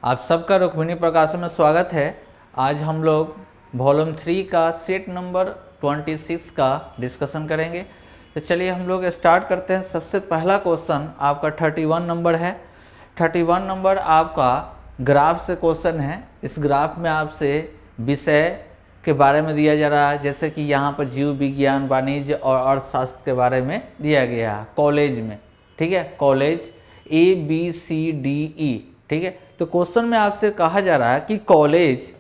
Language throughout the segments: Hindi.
आप सबका रुक्मिणी प्रकाशन में स्वागत है। आज हम लोग वॉल्यूम 3 का सेट नंबर 26 का डिस्कशन करेंगे। तो चलिए हम लोग स्टार्ट करते हैं। सबसे पहला क्वेश्चन आपका 31 नंबर है। 31 नंबर आपका ग्राफ से क्वेश्चन है। इस ग्राफ में आपसे विषय के बारे में दिया जा रहा है, जैसे कि यहाँ पर जीव विज्ञान, वाणिज्य और अर्थशास्त्र के बारे में दिया गया है कॉलेज में। ठीक है, कॉलेज ABCDE। ठीक है, तो क्वेश्चन में आपसे कहा जा रहा है कि कॉलेज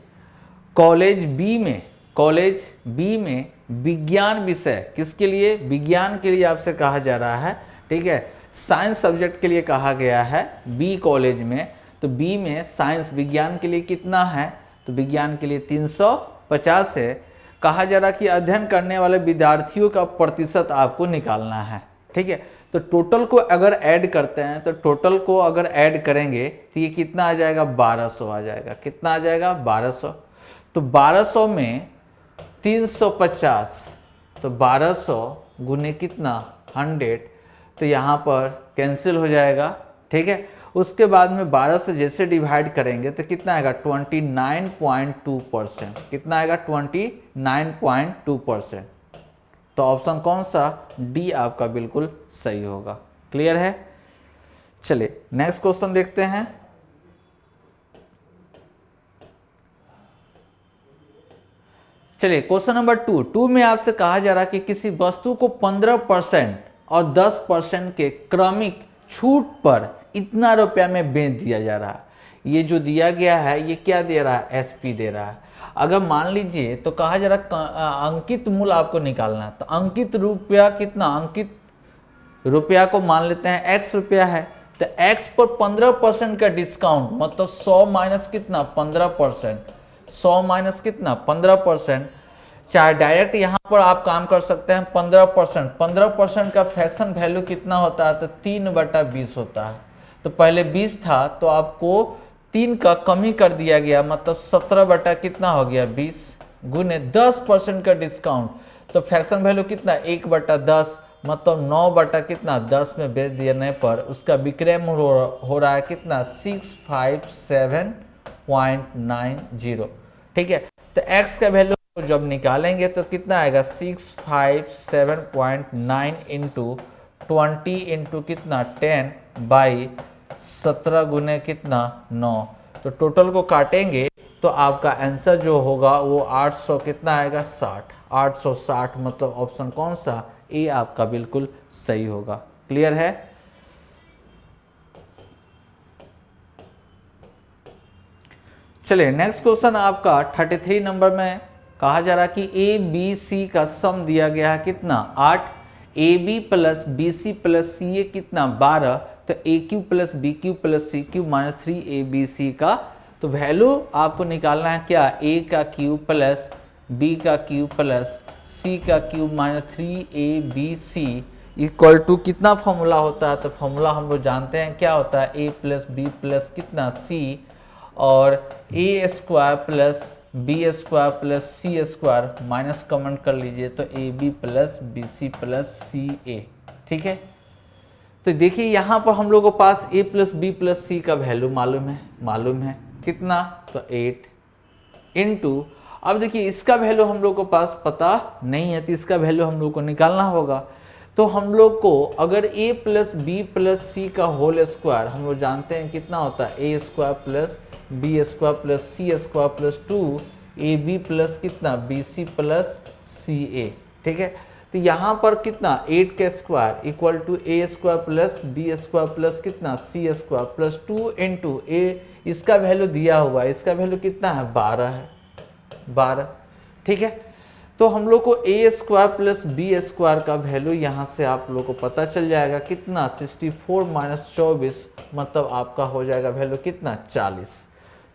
बी में विज्ञान विषय किसके लिए, विज्ञान के लिए आपसे कहा जा रहा है। ठीक है, साइंस सब्जेक्ट के लिए कहा गया है बी कॉलेज में। तो बी में साइंस विज्ञान के लिए कितना है, तो विज्ञान के लिए 350 है। कहा जा रहा कि अध्ययन करने वाले विद्यार्थियों का प्रतिशत आपको निकालना है। ठीक है, तो टोटल को अगर ऐड करते हैं तो टोटल को अगर ऐड करेंगे तो ये कितना आ जाएगा, 1200 आ जाएगा। कितना आ जाएगा, 1200। तो 1200 में 350, तो 1200 गुने कितना, 100, तो यहाँ पर कैंसिल हो जाएगा। ठीक है, उसके बाद में 12 से जैसे डिवाइड करेंगे तो कितना आएगा, 29.2%। कितना आएगा, 29.2%। तो ऑप्शन कौन सा, डी आपका बिल्कुल सही होगा। क्लियर है। चलिए नेक्स्ट क्वेश्चन देखते हैं। चलिए क्वेश्चन नंबर 2 में आपसे कहा जा रहा है कि किसी वस्तु को 15% और 10% के क्रमिक छूट पर इतना रुपया में बेच दिया जा रहा है। ये जो दिया गया है ये क्या दे रहा है, एसपी दे रहा है। अगर मान लीजिए तो कहा जा रहा अंकित मूल्य आपको निकालना है। तो अंकित रुपया कितना, अंकित रुपया को मान लेते हैं x रुपया है। तो x पर 15% का डिस्काउंट, मतलब 100 माइनस कितना, 15%। 100 माइनस कितना, 15%। चाहे डायरेक्ट यहाँ पर आप काम कर सकते हैं 15%। 15% का फ्रैक्शन वैल्यू कितना होता है, तो 3/20 होता है। तो पहले 20 था तो आपको 3 का कमी कर दिया गया, मतलब 17 कितना हो गया, 20 गुने 10% का डिस्काउंट। तो फ्रैक्शन वैल्यू कितना, 1/10, मतलब 9 कितना 10 में बेच देने पर उसका विक्रय मूल्य हो रहा है कितना, 657.90। ठीक है, तो x का वैल्यू जब निकालेंगे तो कितना आएगा, 657.9 इंटू 20 इंटू कितना 10/17 गुने कितना 9। तो टोटल को काटेंगे तो आपका आंसर जो होगा वो 800 कितना आएगा, 60। 860, मतलब ऑप्शन कौन सा, ए आपका बिल्कुल सही होगा। क्लियर है। चलिए नेक्स्ट क्वेश्चन आपका 33 नंबर में कहा जा रहा है कि ए बी सी का सम दिया गया है कितना, 8। A B plus B C plus C A कितना, 12। तो A Q plus B Q plus C Q minus 3ABC का तो वैल्यू आपको निकालना है क्या, ए का क्यू प्लस बी का क्यू प्लस सी का cube minus 3ABC equal to कितना फॉर्मूला होता है, तो फॉर्मूला हम लोग जानते हैं क्या होता है, ए प्लस बी प्लस कितना सी, और A square plus B square plus C square minus comment कर लीजिए तो A B plus B C plus C A. ठीक है, तो देखिए यहाँ पर हम लोगों के पास a plus B plus C का वैल्यू मालूम है कितना, तो 8 इंटू, अब देखिए इसका वैल्यू हम लोग को पास पता नहीं है तो इसका वैल्यू हम लोग को निकालना होगा। तो हम लोग को अगर a plus B plus C का होल स्क्वायर हम लोग जानते हैं कितना होता है, A square plus B square plus C square plus 2ab plus कितना B C plus C A. ठीक है, तो यहाँ पर कितना 8 का square equal to A square plus B square plus कितना C square plus 2 into A, इसका वैल्यू दिया हुआ है, इसका वैल्यू कितना है, 12 है, 12। ठीक है, तो हम लोग को ए स्क्वायर प्लस बी स्क्वायर का वैल्यू यहाँ से आप लोग को पता चल जाएगा कितना, 64 माइनस 24, मतलब आपका हो जाएगा वैल्यू कितना, 40।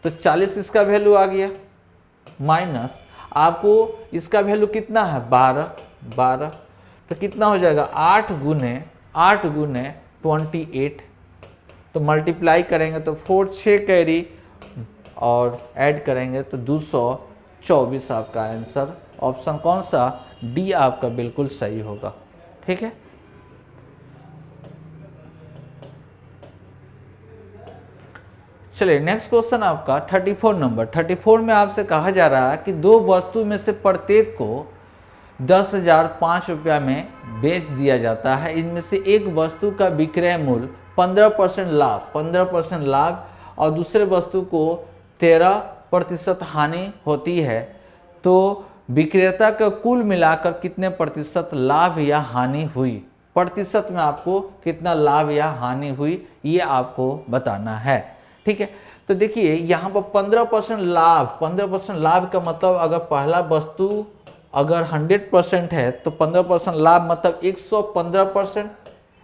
तो 40 इसका वैल्यू आ गया, माइनस आपको इसका वैल्यू कितना है, 12। तो कितना हो जाएगा, 8 गुने 28, तो मल्टीप्लाई करेंगे तो 4 6 कैरी और ऐड करेंगे तो 224 आपका आंसर। ऑप्शन कौन सा, डी आपका बिल्कुल सही होगा। ठीक है, चलिए नेक्स्ट क्वेश्चन आपका 34 नंबर। 34 में आपसे कहा जा रहा है कि दो वस्तु में से प्रत्येक को 10,005 रुपया में बेच दिया जाता है। इनमें से एक वस्तु का विक्रय मूल्य 15% लाभ और दूसरे वस्तु को 13% हानि होती है, तो विक्रेता का कुल मिलाकर कितने प्रतिशत लाभ या हानि हुई? प्रतिशत में आपको कितना लाभ या हानि हुई ये आपको बताना है। ठीक है, तो देखिए यहाँ पर 15% लाभ, 15% लाभ का मतलब अगर पहला वस्तु अगर 100% है तो 15% लाभ मतलब 115%,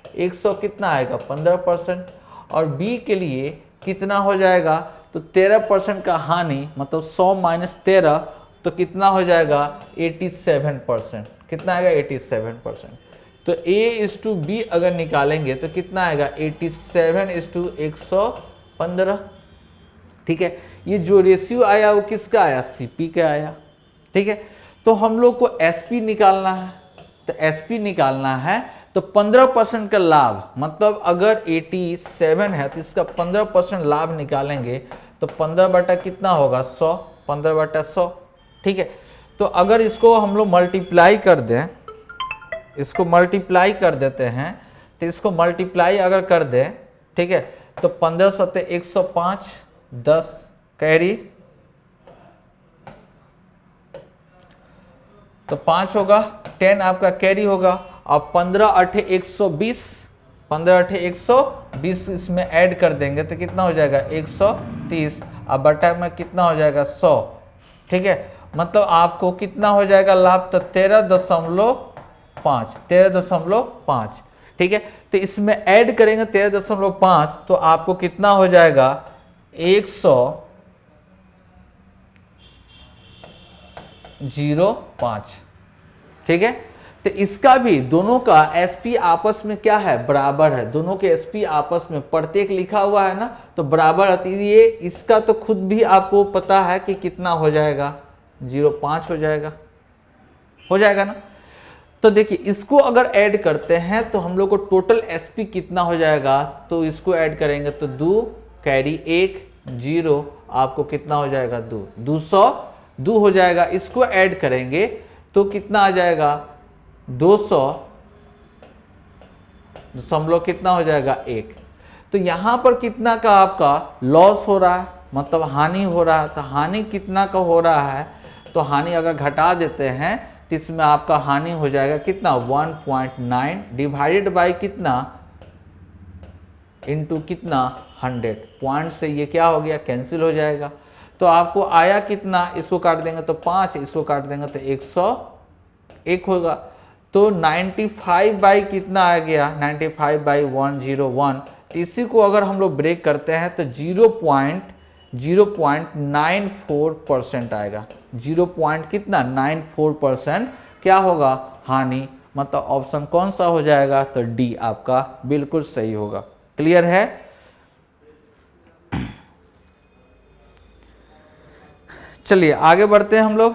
100 कितना आएगा 15%, और बी के लिए कितना हो जाएगा तो 13% का हानि मतलब 100 माइनस 13 तो कितना हो जाएगा 87%। कितना आएगा 87%। तो A/B अगर निकालेंगे तो कितना आएगा 87/115। ठीक है, ये जो रेशियो आया वो किसका आया? CP का आया। ठीक है, तो हम लोग को SP निकालना है। तो SP निकालना है तो 15% का लाभ मतलब अगर 87 है तो इसका 15% लाभ निकालेंगे तो 15 बटा कितना होगा 100, 15 बटा 100। ठीक है, तो अगर इसको हम लोग मल्टीप्लाई कर दें, इसको मल्टीप्लाई कर देते हैं, तो इसको मल्टीप्लाई अगर कर दें, ठीक है, तो 15 सत्ते 105, 10 कैरी तो 5 होगा, 10 आपका कैरी होगा, और 15 अठे 120, 15 अठे 120 इसमें ऐड कर देंगे तो कितना हो जाएगा 130, अब बटा में कितना हो जाएगा 100। ठीक है, मतलब आपको कितना हो जाएगा लाभ तो 13.5, 13.5। ठीक है, तो इसमें ऐड करेंगे 13.5 तो आपको कितना हो जाएगा 100.05। ठीक है, तो इसका भी दोनों का SP आपस में क्या है बराबर है, दोनों के SP आपस में प्रत्येक लिखा हुआ है ना तो बराबर आती है। ये इसका तो खुद भी आपको पता है कि कितना हो जाएगा 0.5 हो जाएगा ना। तो देखिए इसको अगर ऐड करते हैं तो हम लोग को टोटल SP कितना हो जाएगा, तो इसको ऐड करेंगे तो 2 कैरी 1 0 आपको कितना हो जाएगा 200 हो जाएगा। इसको ऐड करेंगे तो कितना आ जाएगा 200 कितना हो जाएगा 1। तो यहाँ पर कितना का आपका लॉस हो रहा है मतलब हानि हो रहा है, तो हानि कितना का हो रहा है, तो हानि अगर घटा देते हैं तो इसमें आपका हानि हो जाएगा कितना 1.9 डिवाइडेड बाय कितना इंटू कितना 100। पॉइंट से ये क्या हो गया कैंसिल हो जाएगा, तो आपको आया कितना, इसको काट देंगे तो 5, इसको काट देंगे तो 101 होगा। तो 95 बाई कितना आ गया 95/101। तो इसी को अगर हम लोग ब्रेक करते हैं तो 0.94% आएगा। 0 कितना 94% क्या होगा हानि, मतलब ऑप्शन कौन सा हो जाएगा तो डी आपका बिल्कुल सही होगा। क्लियर है। चलिए आगे बढ़ते हैं हम लोग।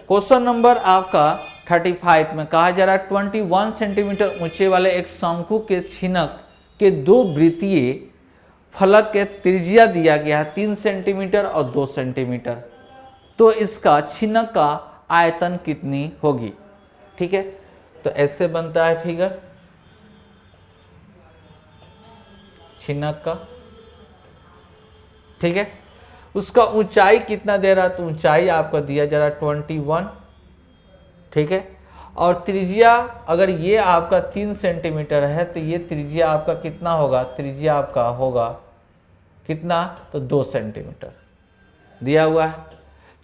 क्वेश्चन नंबर आपका 35 में कहा जा रहा है 21 सेंटीमीटर ऊंचे वाले एक शंकु के छिनक के दो वृत्तीय फलक के त्रिज्या दिया गया है 3 सेंटीमीटर और 2 सेंटीमीटर, तो इसका छिनक का आयतन कितनी होगी। ठीक है, तो ऐसे बनता है फिगर छिनक का। ठीक है, उसका ऊंचाई कितना दे रहा है, तो ऊंचाई आपका दिया जा रहा है 21। ठीक है, और त्रिज्या अगर ये आपका 3 सेंटीमीटर है तो ये त्रिज्या आपका कितना होगा, त्रिज्या आपका होगा कितना तो 2 सेंटीमीटर दिया हुआ है।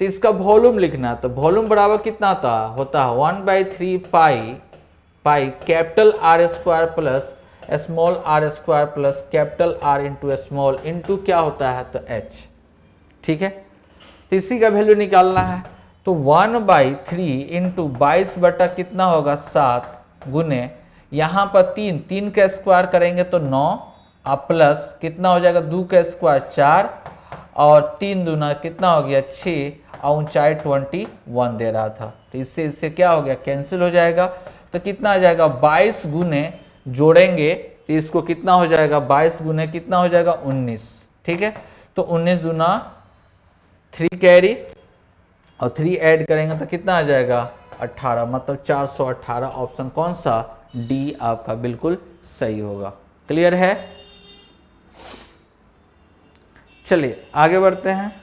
तो इसका वॉल्यूम लिखना, तो वॉल्यूम बराबर कितना होता है 1/3 pi capital R square plus small r square plus capital R into small into क्या होता है तो h। ठीक है, तो इसी का वैल्यू निकालना है, तो 1/3 इंटू 22 बटा कितना होगा 7 गुने यहाँ पर 3 का स्क्वायर करेंगे तो 9 अब प्लस कितना हो जाएगा 2 का स्क्वायर 4 और 3 दूना कितना हो गया 6 और ऊंचाई 21 दे रहा था, तो इससे क्या हो गया कैंसिल हो जाएगा। तो कितना आ जाएगा 22 गुने जोड़ेंगे तो इसको कितना हो जाएगा 22 गुने कितना हो जाएगा 19, ठीक है। तो 19 दूना 3 कैरी और 3 ऐड करेंगे तो कितना आ जाएगा 18, मतलब 418। ऑप्शन कौन सा, डी आपका बिल्कुल सही होगा। क्लियर है। चलिए आगे बढ़ते हैं।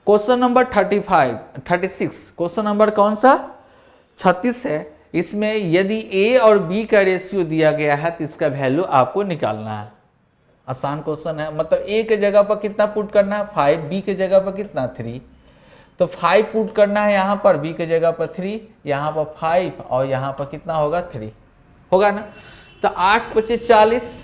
क्वेश्चन नंबर 36 क्वेश्चन नंबर कौन सा 36 है। इसमें यदि ए और बी का रेशियो दिया गया है तो इसका वैल्यू आपको निकालना है। आसान क्वेश्चन है, मतलब ए के जगह पर कितना पुट करना है 5, बी के जगह पर कितना 3, तो 5 पुट करना है यहाँ पर, बी के जगह पर 3, यहाँ पर 5 और यहाँ पर कितना होगा 3 होगा ना। तो 8 × 25 40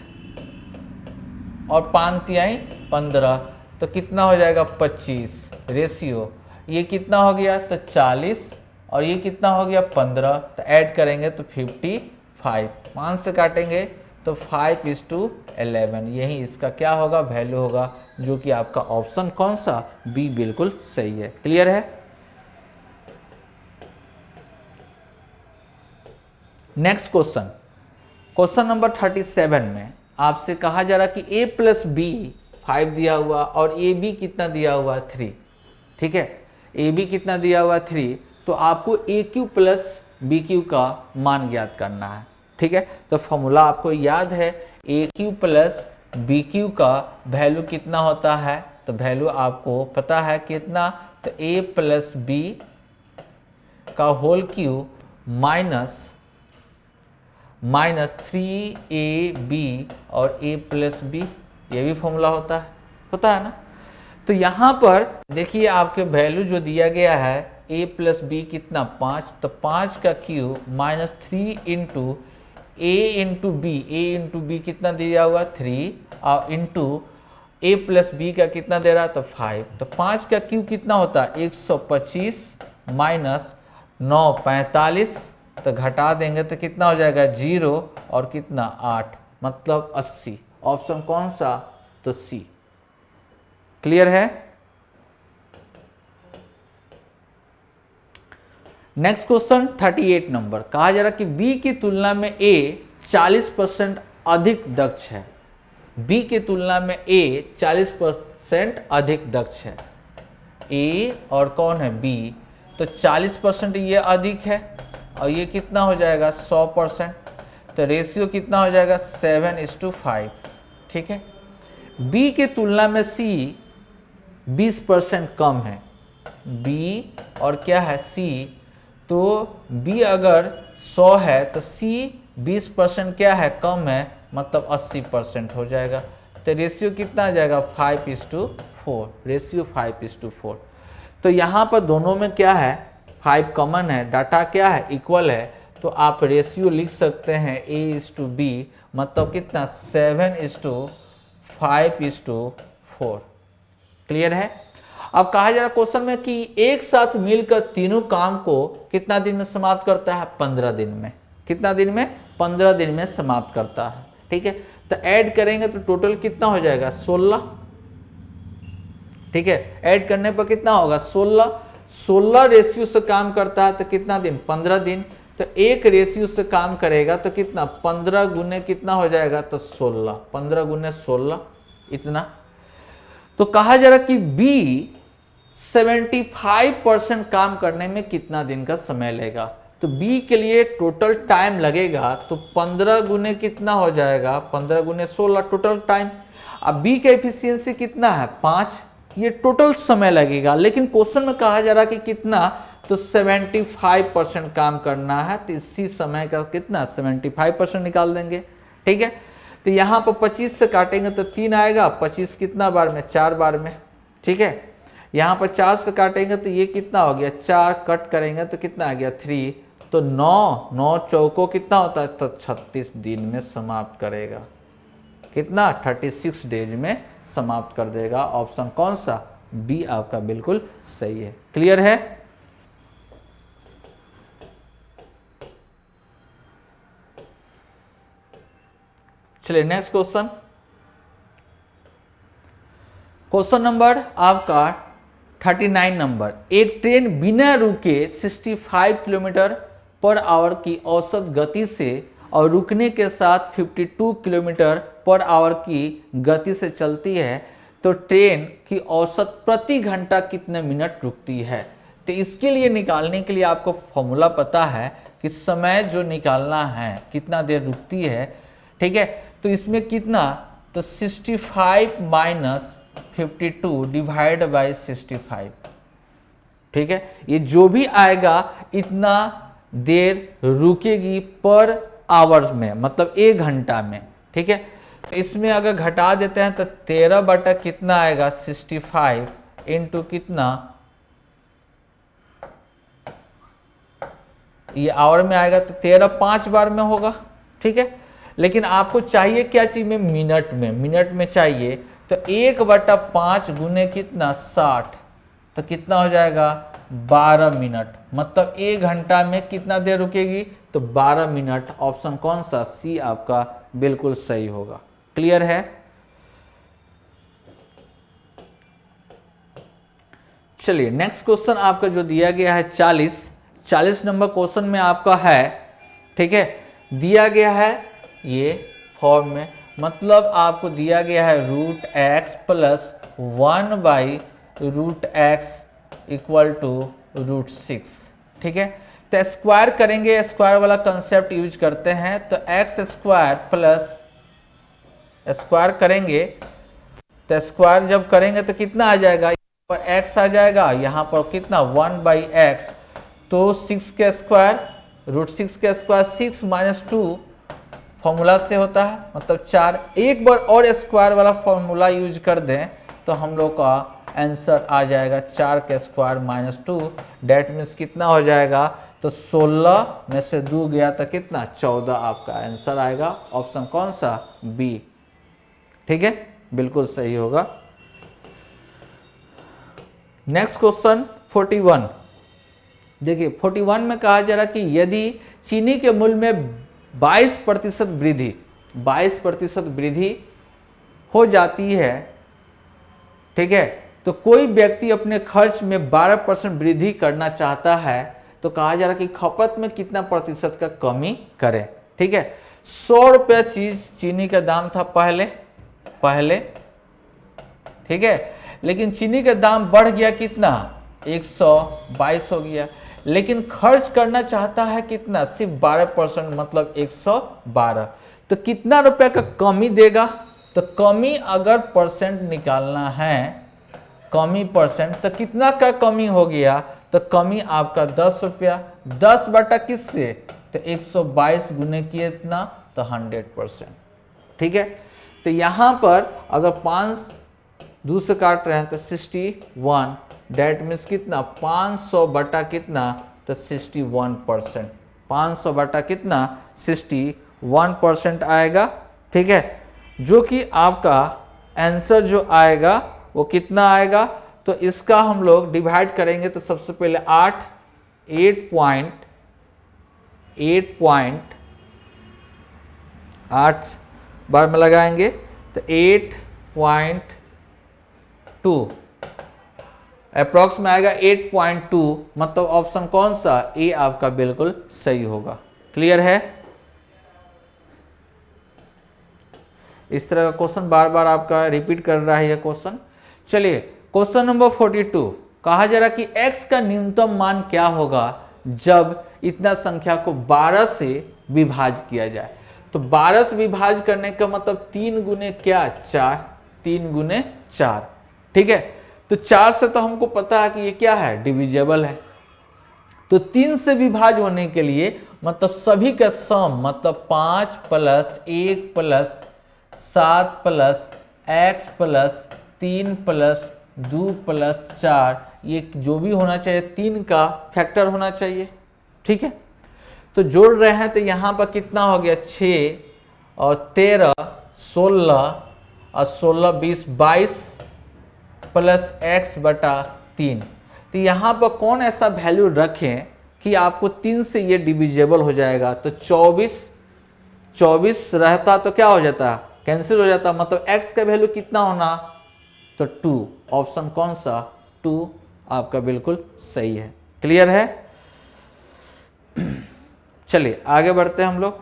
और 5 × 3 15, तो कितना हो जाएगा 25। रेशियो ये कितना हो गया तो 40 और ये कितना हो गया 15, तो ऐड करेंगे तो 55, 5 से काटेंगे तो 5:11, यही इसका क्या होगा वैल्यू होगा, जो कि आपका ऑप्शन कौन सा बी बिल्कुल सही है। क्लियर है। नेक्स्ट क्वेश्चन नंबर 37 में आपसे कहा जा रहा कि a + b 5 दिया हुआ और ए बी कितना दिया हुआ 3, ठीक है। ए बी कितना दिया हुआ 3, तो आपको ए क्यू प्लस बी क्यू का मान ज्ञात करना है, ठीक है। तो फॉर्मूला आपको याद है, ए क्यू प्लस बी क्यू का वैल्यू कितना होता है, तो वैल्यू आपको पता है कितना, तो ए प्लस बी का होल क्यू माइनस 3ab और a + b, ये भी फॉर्मूला होता है ना। तो यहाँ पर देखिए आपके वैल्यू जो दिया गया है a + b कितना 5, तो 5 का क्यूब -3 × a × b कितना दिया हुआ 3 और इंटू a + b का कितना दे रहा है तो 5, तो 5 का क्यूब कितना होता है 125 माइनस 9 45, तो घटा देंगे तो कितना हो जाएगा 0 और कितना 8, मतलब 80। ऑप्शन कौन सा, तो सी। क्लियर है। नेक्स्ट क्वेश्चन 38 नंबर, कहा जा रहा कि बी की तुलना में ए 40% अधिक दक्ष है। बी की तुलना में ए 40% अधिक दक्ष है। ए और कौन है बी, तो 40% ये अधिक है और ये कितना हो जाएगा 100%, तो रेशियो कितना हो जाएगा 7:5, ठीक है। बी के तुलना में सी 20% कम है। बी और क्या है सी, तो बी अगर 100 है तो सी 20% क्या है कम है, मतलब 80% हो जाएगा। तो रेशियो कितना आ जाएगा 5:4, रेशियो 5:4। तो यहाँ पर दोनों में क्या है 5 कॉमन है, डाटा क्या है इक्वल है, तो आप रेशियो लिख सकते हैं A:B, मतलब कितना 7:5:4। क्लियर है। अब कहा जा रहा क्वेश्चन में कि एक साथ मिलकर तीनों काम को कितना दिन में समाप्त करता है 15 दिन में। कितना दिन में 15 दिन में समाप्त करता है, ठीक है। तो ऐड करेंगे तो टोटल कितना हो जाएगा 16, ठीक है। ऐड करने पर कितना होगा 16 रेशियो से काम करता है तो कितना दिन 15 दिन, तो एक रेशियो से काम करेगा तो कितना 15 गुने कितना हो जाएगा तो 16, 15 गुने 16 इतना। तो कहा जा रहा कि बी 75% काम करने में कितना दिन का समय लेगा, तो बी के लिए टोटल टाइम लगेगा तो 15 गुने कितना हो जाएगा 15 गुने 16 टोटल टाइम। अब बी का एफिशिएंसी कितना है 5, ये टोटल समय लगेगा, लेकिन क्वेश्चन में कहा जा रहा कि कितना, तो 75% काम करना है, तो इसी समय का कितना 75% निकाल देंगे, ठीक है। तो यहाँ पर 25 से काटेंगे तो 3 आएगा, 25 कितना बार में 4 बार में, ठीक है। यहाँ पर 4 से काटेंगे तो ये कितना हो गया 4, कट करेंगे तो कितना आ गया 3, तो 9 चौको कितना होता है तो 36 दिन में समाप्त करेगा, कितना 36 डेज में समाप्त कर देगा। ऑप्शन कौन सा बी आपका बिल्कुल सही है। क्लियर है। चलिए नेक्स्ट क्वेश्चन नंबर आपका 39 नंबर, एक ट्रेन बिना रुके 65 किलोमीटर पर आवर की औसत गति से और रुकने के साथ 52 किलोमीटर पर आवर की गति से चलती है तो ट्रेन की औसत प्रति घंटा कितने मिनट रुकती है। तो इसके लिए निकालने के लिए आपको फॉर्मूला पता है कि समय जो निकालना है कितना देर रुकती है, ठीक है। तो इसमें कितना, तो 65 माइनस 52 डिवाइड बाई 65, ठीक है। ये जो भी आएगा इतना देर रुकेगी पर आवर्स में, मतलब 1 घंटा में, ठीक है। तो इसमें अगर घटा देते हैं तो 13 बटा कितना आएगा 65 इंटू कितना, ये आवर में आएगा तो 13 5 बार में होगा, ठीक है। लेकिन आपको चाहिए क्या चीज में, मिनट में, मिनट में चाहिए तो 1/5 गुने कितना 60, तो कितना हो जाएगा 12 मिनट, मतलब 1 घंटा में कितना देर रुकेगी, तो 12 मिनट। ऑप्शन कौन सा, सी आपका बिल्कुल सही होगा। क्लियर है। चलिए नेक्स्ट क्वेश्चन आपका जो दिया गया है 40 नंबर क्वेश्चन में आपका है, ठीक है। दिया गया है ये फॉर्म में, मतलब आपको दिया गया है √x plus 1/√x equal to √6, ठीक है। तो स्क्वायर करेंगे, स्क्वायर वाला कंसेप्ट यूज करते हैं, तो x स्क्वायर प्लस स्क्वायर करेंगे, तो स्क्वायर जब करेंगे तो कितना आ जाएगा, यहाँ पर x आ जाएगा, यहाँ पर कितना 1/x, तो 6 के स्क्वायर √6 के स्क्वायर 6 माइनस 2 फॉर्मूला से होता है, मतलब 4। एक बार और स्क्वायर वाला फॉर्मूला यूज कर दें तो हम लोग का आंसर आ जाएगा 4 के स्क्वायर माइनस 2, डेट मीन्स कितना हो जाएगा, तो 16 में से 2 गया तो कितना 14 आपका आंसर आएगा। ऑप्शन कौन सा, बी, ठीक है, बिल्कुल सही होगा। नेक्स्ट क्वेश्चन 41, देखिए 41 में कहा जा रहा कि यदि चीनी के मूल्य में 22% वृद्धि हो जाती है, ठीक है, तो कोई व्यक्ति अपने खर्च में 12% वृद्धि करना चाहता है, तो कहा जा रहा कि खपत में कितना प्रतिशत का कमी करे, ठीक है। 100 रुपया चीज चीनी का दाम था पहले, ठीक है, लेकिन चीनी का दाम बढ़ गया कितना 122 हो गया, लेकिन खर्च करना चाहता है कितना, सिर्फ 12%, मतलब 112, तो कितना रुपए का कमी देगा। तो कमी अगर परसेंट निकालना है, कमी परसेंट, तो कितना का कमी हो गया, तो कमी आपका 10 रुपया, 10 बटा किससे, तो 122 गुने किए इतना, तो 100%, ठीक है। तो यहाँ पर अगर 5 2 से काट रहे हैं तो 61, डेट मीन्स कितना 500 बटा कितना, तो 61%, 500 बटा कितना 61% आएगा, ठीक है। जो कि आपका आंसर जो आएगा वो कितना आएगा, तो इसका हम लोग डिवाइड करेंगे तो सबसे पहले 8 बार में लगाएंगे तो 8.2 अप्रॉक्स में आएगा 8.2, मतलब ऑप्शन कौन सा, ए आपका बिल्कुल सही होगा। क्लियर है। इस तरह का क्वेश्चन बार बार आपका रिपीट कर रहा है यह क्वेश्चन। चलिए क्वेश्चन नंबर 42, कहा जा रहा कि x का न्यूनतम मान क्या होगा जब इतना संख्या को 12 से विभाजित किया जाए। तो 12 से विभाजित करने का मतलब 3 गुने क्या 4, 3 गुने 4, ठीक है। तो 4 से तो हमको पता है कि ये क्या है, डिविजिबल है। तो 3 से विभाज्य होने के लिए मतलब सभी का सम, मतलब 5 plus 1 plus 7 plus x plus 3 plus 2 plus 4, ये जो भी होना चाहिए 3 का फैक्टर होना चाहिए, ठीक है। तो जोड़ रहे हैं तो यहाँ पर कितना हो गया 6 और 13 16 और 16 20 22 प्लस x बटा 3। तो यहाँ पर कौन ऐसा वैल्यू रखें कि आपको 3 से ये डिविजिबल हो जाएगा। तो 24 रहता तो क्या हो जाता, कैंसिल हो जाता, मतलब x का वैल्यू कितना होना, तो 2। ऑप्शन कौन सा, 2 आपका बिल्कुल सही है। क्लियर है। चलिए आगे बढ़ते हैं हम लोग।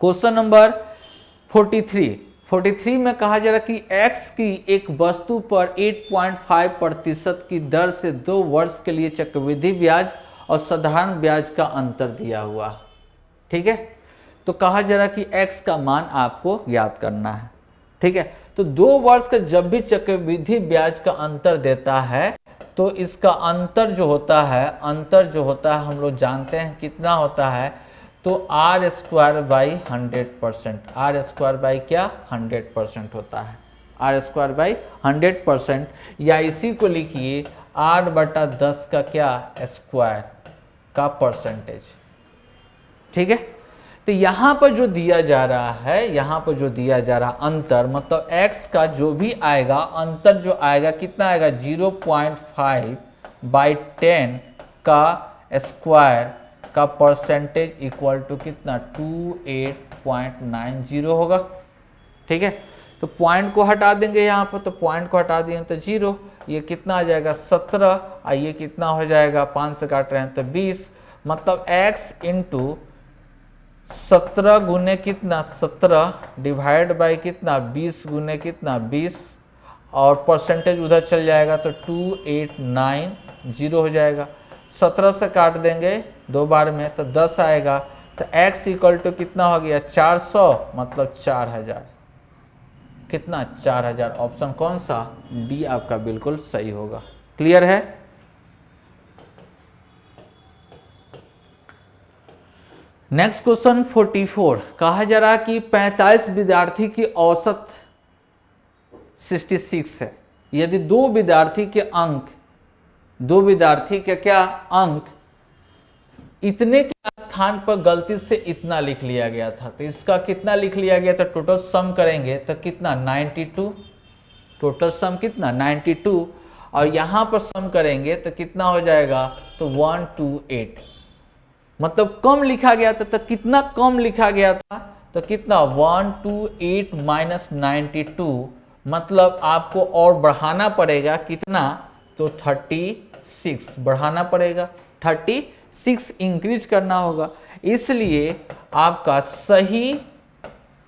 क्वेश्चन नंबर 43 में कहा जा रहा कि x की एक वस्तु पर 8.5% की दर से 2 वर्ष के लिए चक्रवृद्धि ब्याज और साधारण ब्याज का अंतर दिया हुआ। ठीक है, तो कहा जा रहा कि x का मान आपको याद करना है। ठीक है, तो 2 वर्ष का जब भी चक्रवृद्धि ब्याज का अंतर देता है तो इसका अंतर जो होता है हम लोग जानते हैं कितना होता है, तो r square by 100%, r square by क्या 100% होता है, r स्क्वायर बाई 100%, या इसी को लिखिए r बटा 10 का क्या स्क्वायर का परसेंटेज। ठीक है, तो यहाँ पर जो दिया जा रहा है, अंतर मतलब x का जो भी आएगा, अंतर जो आएगा कितना आएगा 0.5 बाई 10 का स्क्वायर का परसेंटेज इक्वल टू कितना 28.90 होगा। ठीक है, तो पॉइंट को हटा देंगे यहाँ पर, तो पॉइंट को हटा देंगे तो 0, ये कितना आ जाएगा 17, और ये कितना हो जाएगा 5 से काट रहे हैं तो 20, मतलब x इंटू 17 गुने कितना 17 डिवाइड बाई कितना 20 गुने कितना 20, और परसेंटेज उधर चल जाएगा तो 2890 हो जाएगा। 17 से काट देंगे 2 बार में तो 10 आएगा, तो x इक्वल टू कितना हो गया 400, मतलब 4000, कितना 4000। ऑप्शन कौन सा डी आपका बिल्कुल सही होगा। क्लियर है? नेक्स्ट क्वेश्चन 44, कहा जा रहा कि 45 विद्यार्थी की औसत 66 है। यदि दो विद्यार्थी के क्या अंक इतने के स्थान पर गलती से इतना लिख लिया गया था, तो इसका कितना लिख लिया गया, तो टोटल सम करेंगे तो कितना 92, टोटल सम कितना 92, और यहाँ पर सम करेंगे तो कितना हो जाएगा तो 128, मतलब कम लिखा गया था, तो कितना कम लिखा गया था, तो कितना 128 माइनस 92, मतलब आपको और बढ़ाना पड़ेगा कितना, तो 36 बढ़ाना पड़ेगा, 36 इंक्रीज करना होगा। इसलिए आपका सही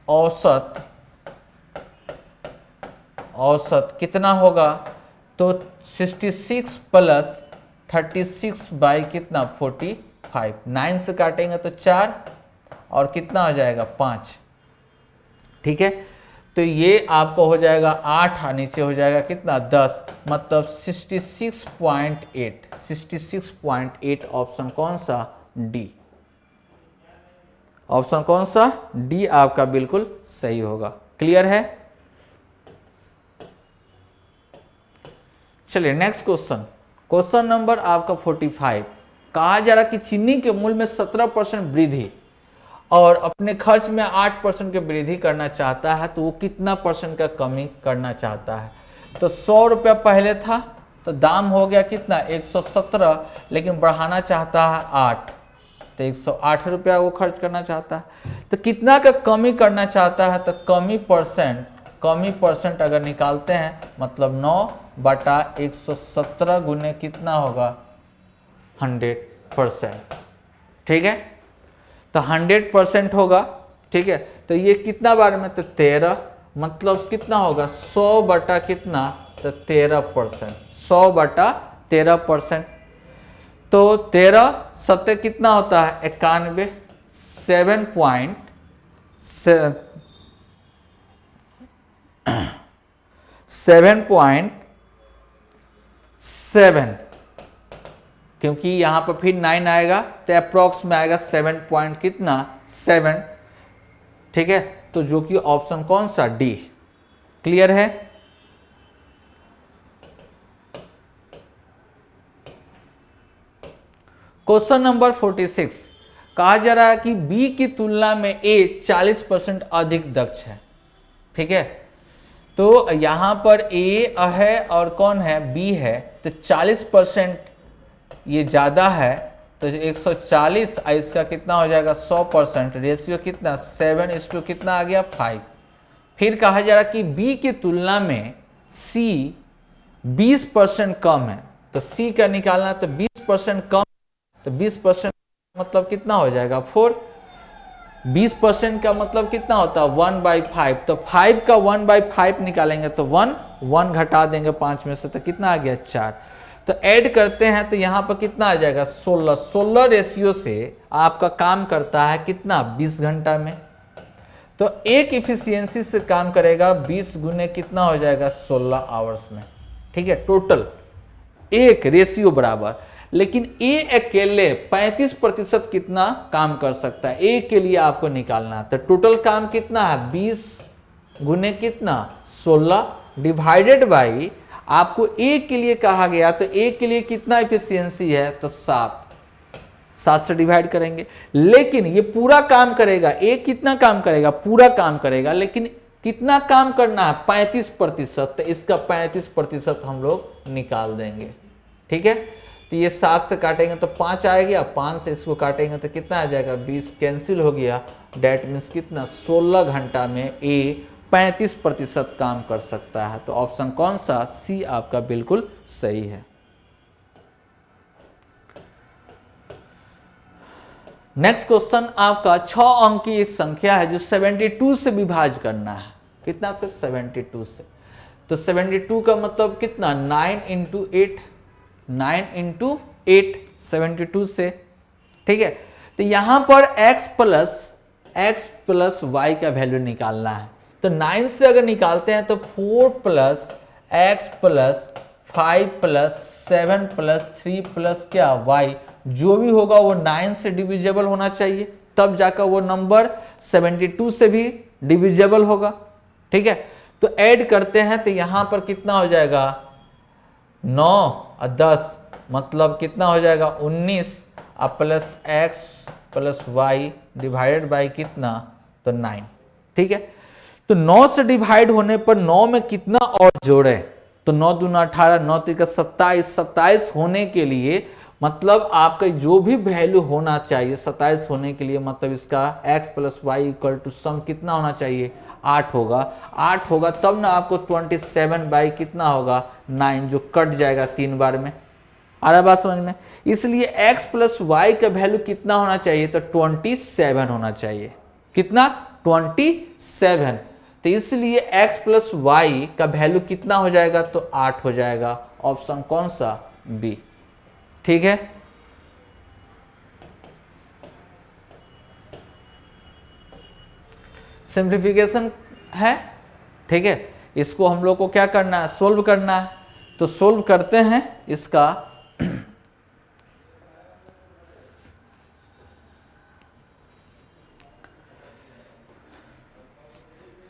औसत कितना होगा, तो 66 प्लस 36 बाई कितना 45, 9 से काटेंगे तो 4 और कितना हो जाएगा 5। ठीक है, तो ये आपको हो जाएगा 8 और नीचे हो जाएगा कितना 10, मतलब 66.8 ऑप्शन कौन सा डी, ऑप्शन कौन सा डी आपका बिल्कुल सही होगा। क्लियर है? चलिए नेक्स्ट क्वेश्चन नंबर आपका 45, कहा जा रहा कि चीनी के मूल्य में 17% वृद्धि और अपने खर्च में 8% की वृद्धि करना चाहता है, तो वो कितना परसेंट का कमी करना चाहता है। तो 100 रुपया पहले था तो दाम हो गया कितना 117, लेकिन बढ़ाना चाहता है 8, तो 108 रुपया वो खर्च करना चाहता है। तो कितना का कमी करना चाहता है, तो कमी परसेंट अगर निकालते हैं मतलब 9/117 गुने कितना होगा 100%। ठीक है, तो 100% होगा। ठीक है, तो ये कितना बार में, तो 13, मतलब कितना होगा 100 बटा कितना, तो 13%, 100/13%। तो 13 सत्य कितना होता है 91, 7.7, क्योंकि यहाँ पर फिर 9 आएगा तो अप्रॉक्स में आएगा 7 कितना 7। ठीक है, तो जो कि ऑप्शन कौन सा डी। क्लियर है? क्वेश्चन नंबर 46, कहा जा रहा है कि बी की तुलना में ए 40% अधिक दक्ष है। ठीक है, तो यहां पर ए है और कौन है बी है, तो 40% ये ज्यादा है, तो 140 इसका कितना हो जाएगा 100%, रेशियो कितना 7 कितना आ गया 5। फिर कहा जा रहा कि बी की तुलना में सी 20% कम है, तो सी का निकालना, तो 20% कम, तो 20% मतलब कितना हो जाएगा 4। 20% का मतलब कितना होता है 1/5, तो 5 का 1/5 निकालेंगे तो 1 घटा देंगे 5 में से तो कितना आ गया 4। तो ऐड करते हैं तो यहाँ पर कितना आ जाएगा 16 रेशियो से आपका काम करता है कितना 20 घंटा में। तो एक इफिशियंसी से काम करेगा 20 गुने कितना हो जाएगा 16 आवर्स में। ठीक है, टोटल एक रेशियो बराबर। लेकिन ए अकेले 35% कितना काम कर सकता है, ए के लिए आपको निकालना है। तो टोटल काम कितना है 20 गुने कितना 16 डिवाइडेड बाई आपको ए के लिए कहा गया, तो ए के लिए कितना इफिशियंसी है तो 7 से डिवाइड करेंगे। लेकिन ये पूरा काम करेगा, ए कितना काम करेगा पूरा काम करेगा, लेकिन कितना काम करना है 35%, तो इसका 35% हम लोग निकाल देंगे। ठीक है, तो ये 7 से काटेंगे तो 5 आएगा, 5 से इसको काटेंगे तो कितना आ जाएगा 20 कैंसिल हो गया। डेट मीन्स कितना 16 घंटा में ए 35% काम कर सकता है। तो ऑप्शन कौन सा सी आपका बिल्कुल सही है। नेक्स्ट क्वेश्चन आपका 6 अंक की एक संख्या है जो 72 से विभाज्य करना है। कितना से 72 से, तो 72 का मतलब कितना 9 × 8, 9 × 8 72 से। ठीक है, तो यहां पर x प्लस y का वैल्यू निकालना है। तो 9 से अगर निकालते हैं तो 4 + x + 5 + 7 + 3 + क्या y, जो भी होगा वो 9 से डिविजिबल होना चाहिए, तब जाकर वो नंबर 72 से भी डिविजिबल होगा। ठीक है, तो ऐड करते हैं तो यहां पर कितना हो जाएगा 9 और 10 मतलब कितना हो जाएगा 19 और plus x + y divided by कितना तो 9। ठीक है, तो 9 से डिवाइड होने पर 9 में कितना और जोड़े, तो 9 दूना 18, 9 3 27, 27 होने के लिए मतलब आपका जो भी वैल्यू होना चाहिए 27 होने के लिए, मतलब इसका x + y = सम कितना होना चाहिए 8 होगा। 8 होगा तब ना आपको 27 कितना होगा 9, जो कट जाएगा 3 बार में। आ रहा बात समझ में। इसलिए x + y का वैल्यू कितना होना चाहिए तो 27 होना चाहिए। कितना 27, तो इसलिए x + y का वैल्यू कितना हो जाएगा तो 8 हो जाएगा। ऑप्शन कौन सा बी। ठीक है, सिंप्लीफिकेशन है। ठीक है, इसको हम लोग को क्या करना है सोल्व करना है। तो सोल्व करते हैं इसका।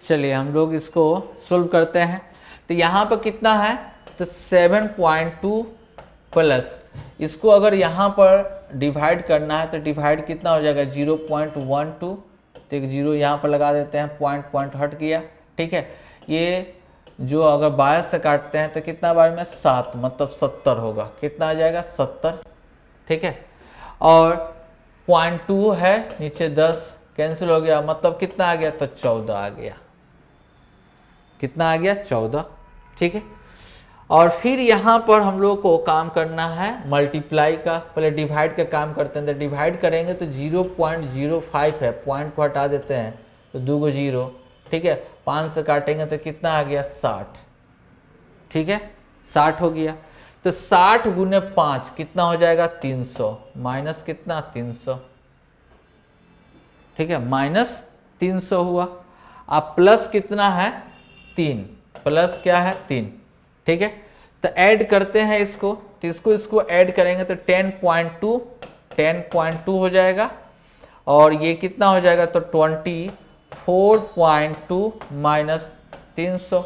चलिए हम लोग इसको सोल्व करते हैं। तो यहाँ पर कितना है तो 7.2 प्लस इसको अगर यहाँ पर डिवाइड करना है तो डिवाइड कितना हो जाएगा 0.12, तो एक 0 यहाँ पर लगा देते हैं, पॉइंट हट गया। ठीक है, ये जो अगर 22 से काटते हैं तो कितना बार में 7 मतलब 70 होगा। कितना आ जाएगा 70। ठीक है, और 0.2 है नीचे 10 कैंसिल हो गया, मतलब कितना आ गया तो 14 आ गया। कितना आ गया 14। ठीक है, और फिर यहाँ पर हम लोग को काम करना है मल्टीप्लाई का। पहले डिवाइड का काम करते हैं, तो डिवाइड करेंगे तो 0.05 है, पॉइंट को हटा देते हैं तो 2 गो 0। ठीक है, 5 से काटेंगे तो कितना आ गया 60। ठीक है, 60 हो गया। तो 60 गुने 5 कितना हो जाएगा 300, माइनस कितना 300। ठीक है, माइनस 300 हुआ। अब प्लस कितना है 3, प्लस क्या है 3। ठीक है, तो ऐड करते हैं इसको, तो इसको ऐड करेंगे तो 10.2 हो जाएगा, और ये कितना हो जाएगा तो 24.2 माइनस 300।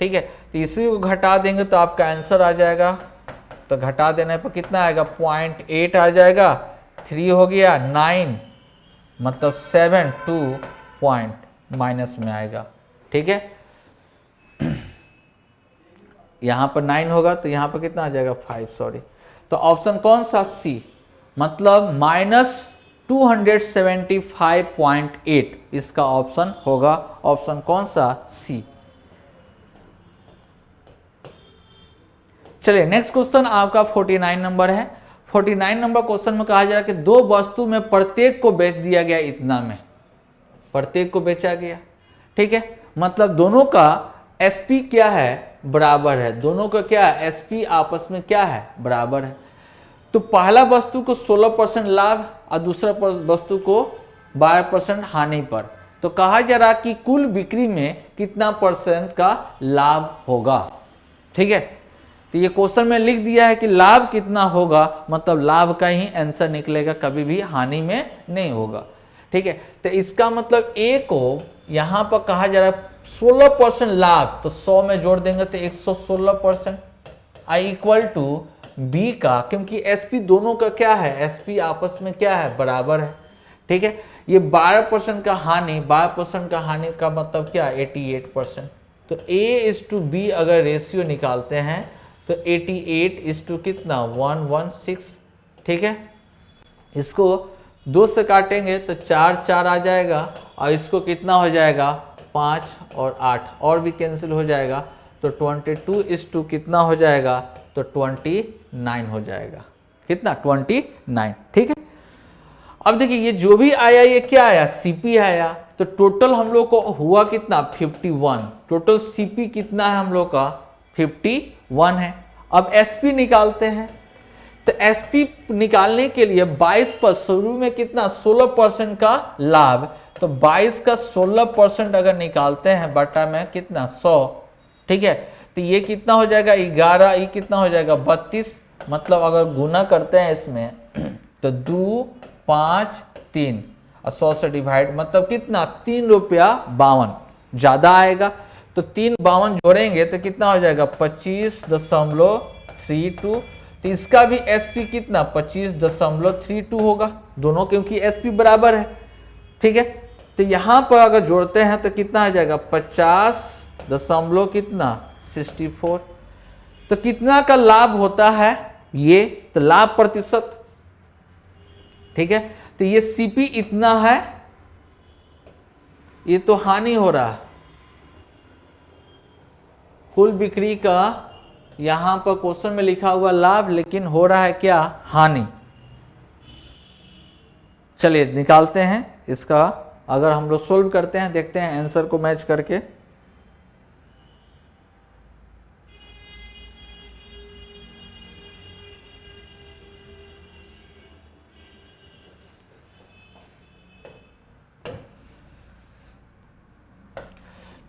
ठीक है, तो इसी को घटा देंगे तो आपका आंसर आ जाएगा। तो घटा देने पर कितना आएगा 0.8 आ जाएगा, 3 हो गया 9 मतलब 7 2 पॉइंट माइनस में आएगा। ठीक है, यहाँ पर 9 होगा तो यहाँ पर कितना आ जाएगा 5, सॉरी। तो ऑप्शन कौन सा सी, मतलब -275.8 इसका ऑप्शन होगा। ऑप्शन कौन सा सी। चलिए नेक्स्ट क्वेश्चन आपका 49 नंबर है। 49 नंबर क्वेश्चन में कहा जा रहा है कि 2 वस्तु में प्रत्येक को बेच दिया गया इतना में। प्रत्येक को बेचा गया। ठीक है, मतलब दोनों का एसपी क्या है, बराबर है। दोनों का क्या है, एसपी आपस में क्या है, बराबर है। तो पहला वस्तु को 16% लाभ और दूसरा वस्तु को 12% हानि पर। तो कहा जा रहा कि कुल बिक्री में कितना % का लाभ होगा। ठीक है, तो ये क्वेश्चन में लिख दिया है कि लाभ कितना होगा, मतलब लाभ का ही आंसर निकलेगा, कभी भी हानि में नहीं होगा। ठीक है, तो इसका मतलब ए को यहां पर कहा जा रहा है 16% लाभ, तो 100 में जोड़ देंगे तो 116%। आई इक्वल टू बी का, क्योंकि एसपी दोनों का क्या है, एसपी आपस में क्या है, बराबर है। ठीक है, ये 12% का हानि, 12% का हानि का मतलब क्या, 88%। तो A इज टू बी अगर रेशियो निकालते हैं तो 88 इज टू कितना, 116। ठीक है, इसको 2 से काटेंगे तो 4 4 आ जाएगा, और इसको कितना हो जाएगा, 5 और 8 और भी कैंसिल हो जाएगा, तो 22 इज टू कितना हो जाएगा, तो 29 हो जाएगा। कितना, 29। ठीक है, अब देखिए ये जो भी आया ये क्या आया, सीपी आया। तो टोटल हम लोग को हुआ कितना, 51। टोटल सीपी कितना है हम लोग का, 51 है। अब एसपी निकालते हैं, तो एसपी निकालने के लिए 22 पर शुरू में कितना, 16% का लाभ, तो 22 का 16% अगर निकालते हैं बटा में कितना, 100। ठीक है, तो ये कितना हो जाएगा, 11, ये कितना हो जाएगा, 32। मतलब अगर गुना करते हैं इसमें तो 2 5 3 और 100 से डिवाइड, मतलब कितना, 3 रुपया 52 ज्यादा आएगा। तो 3 52 जोड़ेंगे तो कितना हो जाएगा, 25.32। तो इसका भी एसपी कितना, 25.32 होगा, दोनों क्योंकि एसपी बराबर है। ठीक है, तो यहां पर अगर जोड़ते हैं तो कितना आ जाएगा, 50 कितना, 64। तो कितना का लाभ होता है ये, तो लाभ प्रतिशत। ठीक है, तो ये सीपी इतना है, ये तो हानि हो रहा है। कुल बिक्री का यहां पर क्वेश्चन में लिखा हुआ लाभ, लेकिन हो रहा है क्या, हानि। चलिए निकालते हैं इसका, अगर हम लोग सोल्व करते हैं, देखते हैं आंसर को मैच करके।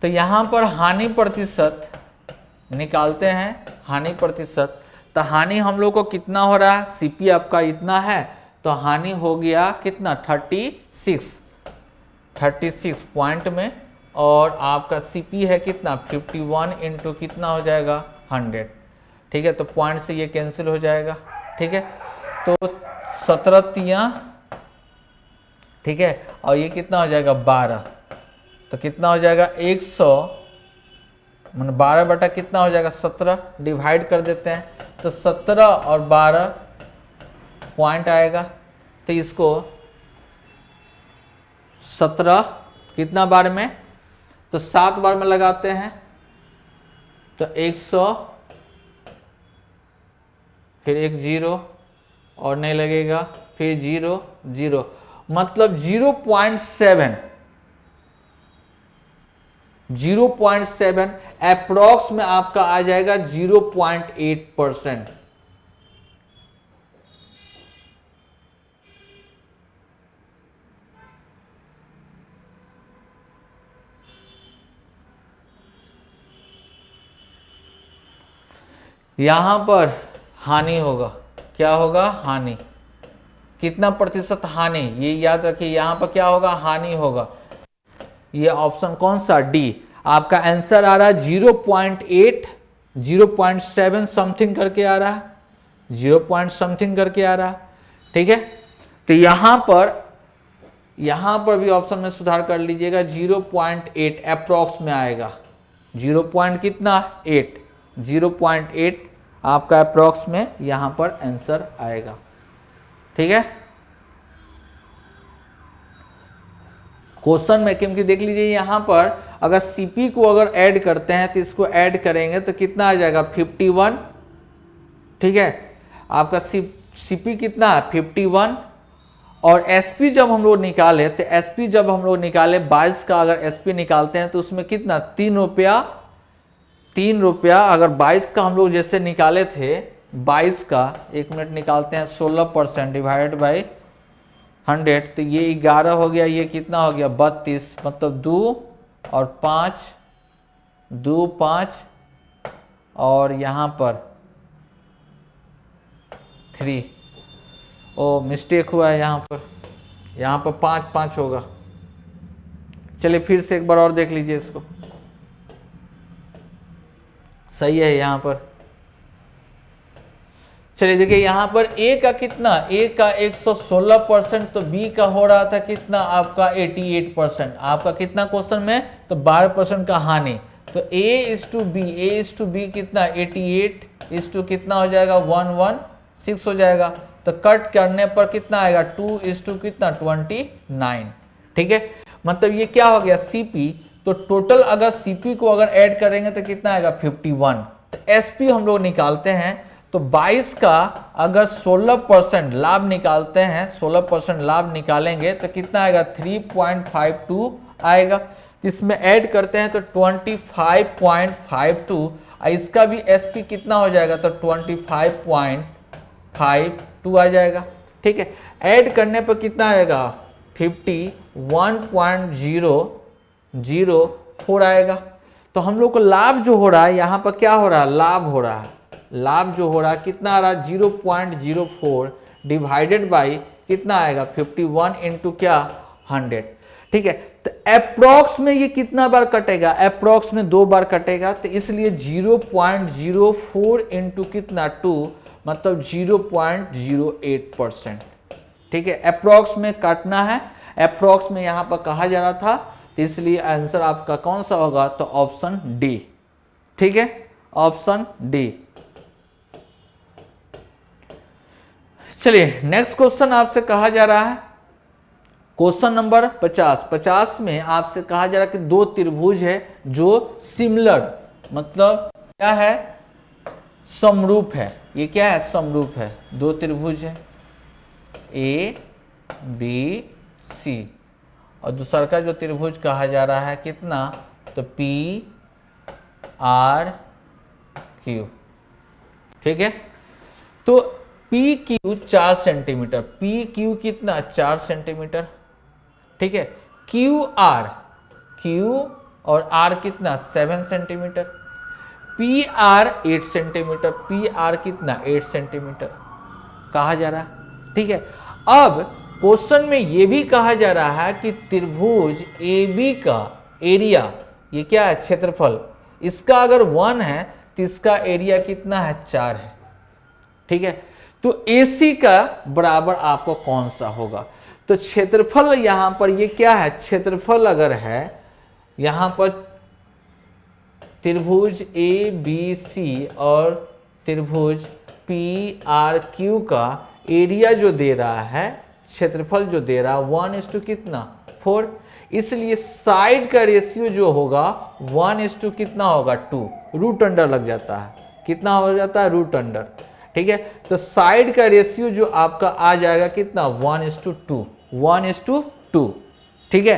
तो यहां पर हानि प्रतिशत निकालते हैं, हानि प्रतिशत। तो हानि हम लोग को कितना हो रहा है, सीपी आपका इतना है, तो हानि हो गया कितना, 36 पॉइंट में, और आपका सीपी है कितना, 51 इंटू कितना हो जाएगा, 100। ठीक है, तो पॉइंट से ये कैंसिल हो जाएगा। ठीक है, तो 17 तिया, ठीक है, और ये कितना हो जाएगा, 12। तो कितना हो जाएगा, 100 मतलब 12 बटा कितना हो जाएगा, 17। डिवाइड कर देते हैं तो 17 और 12 पॉइंट आएगा। तो इसको 17 कितना बार में, तो 7 बार में लगाते हैं, तो 100, फिर एक 0 और नहीं लगेगा, फिर 0 0, मतलब 0.7 अप्रोक्स में आपका आ जाएगा 0.8%। यहां पर हानि होगा, क्या होगा, हानि। कितना प्रतिशत हानि, ये याद रखिए, यहां पर क्या होगा, हानि होगा। ये ऑप्शन कौन सा, डी। आपका आंसर आ रहा है 0.8, 0.7 समथिंग करके आ रहा है, 0 पॉइंट समथिंग करके आ रहा है। ठीक है, तो यहां पर भी ऑप्शन में सुधार कर लीजिएगा, 0.8 अप्रोक्स में आएगा, 0 पॉइंट कितना, 8, 0.8 आपका अप्रोक्स में यहां पर आंसर आएगा। ठीक है, क्वेश्चन में क्योंकि देख लीजिए यहां पर अगर सीपी को अगर ऐड करते हैं तो इसको ऐड करेंगे तो कितना आ जाएगा, 51। ठीक है, आपका सीपी कितना है, 51, और एसपी जब हम लोग निकाले तो एसपी जब हम लोग निकाले 22 का अगर एसपी निकालते हैं तो उसमें कितना 3 रुपया अगर 22 का हम लोग जैसे निकाले थे 22 का 1 मिनट निकालते हैं 16% डिवाइडेड बाई 100 तो ये 11 हो गया, ये कितना हो गया 32, मतलब 2 और 5 और यहाँ पर 3, ओ मिस्टेक हुआ है यहाँ पर 5 होगा। चलिए फिर से एक बार और देख लीजिए इसको, सही है यहाँ पर। चलिए देखिए यहाँ पर ए का कितना, ए का 116%, तो बी का हो रहा था कितना आपका 88%। आपका कितना क्वेश्चन में, तो 12% का हानि। तो ए इज टू बी कितना 88 इज टू कितना हो जाएगा 116 हो जाएगा। तो कट करने पर कितना आएगा 2 इज टू कितना 29। ठीक है, मतलब ये क्या हो गया सीपी। तो टोटल अगर सीपी को अगर ऐड करेंगे तो कितना आएगा 51। तो एसपी हम लोग निकालते हैं तो 22 का अगर 16% लाभ निकालते हैं, 16% लाभ निकालेंगे तो कितना आएगा 3.52 आएगा। इसमें ऐड करते हैं तो 25.52, इसका भी एसपी कितना हो जाएगा तो 25.52 आ जाएगा। ठीक है, ऐड करने पर कितना आएगा 51.004 आएगा। तो हम लोग को लाभ जो हो रहा है यहाँ पर क्या हो रहा है, लाभ हो रहा है। लाभ जो हो रहा है कितना आ रहा है 0.04 डिवाइडेड बाई कितना आएगा 51 इंटू क्या 100। ठीक है, तो अप्रोक्स में ये कितना बार कटेगा, अप्रोक्स में 2 बार कटेगा, तो इसलिए 0.04 इंटू कितना 2 मतलब 0.08%। ठीक है, अप्रोक्स में काटना है, अप्रोक्स में यहाँ पर कहा जा रहा था, तो इसलिए आंसर आपका कौन सा होगा, तो ऑप्शन डी। ठीक है, ऑप्शन डी। चलिए नेक्स्ट क्वेश्चन आपसे कहा जा रहा है, क्वेश्चन नंबर 50 में आपसे कहा जा रहा है कि 2 त्रिभुज है जो सिमिलर, मतलब क्या है, समरूप है। ये क्या है, समरूप है। 2 त्रिभुज है ए बी सी, और दूसरा का जो त्रिभुज कहा जा रहा है कितना, तो पी आर क्यू। ठीक है, तो P Q 4 centimetre, P Q कितना 4 सेंटीमीटर। ठीक है, क्यू और आर कितना 7 centimetre, P R 8 centimetre, P R कितना 8 सेंटीमीटर कहा जा रहा है। ठीक है, अब क्वेश्चन में यह भी कहा जा रहा है कि त्रिभुज ए बी का एरिया, ये क्या है क्षेत्रफल, इसका अगर 1 है तो इसका एरिया कितना है 4 है। ठीक है, तो AC का बराबर आपको कौन सा होगा, तो क्षेत्रफल यहां पर ये क्या है, क्षेत्रफल अगर है यहां पर त्रिभुज ABC और त्रिभुज PRQ का एरिया जो दे रहा है, क्षेत्रफल जो दे रहा है 1 इज टू कितना 4, इसलिए साइड का रेशियो जो होगा 1 इज टू कितना होगा 2, रूट अंडर लग जाता है, कितना हो जाता है रूट अंडर। ठीक है, तो साइड का रेशियो जो आपका आ जाएगा कितना 1 इज टू 2, 1 इज टू 2। ठीक है,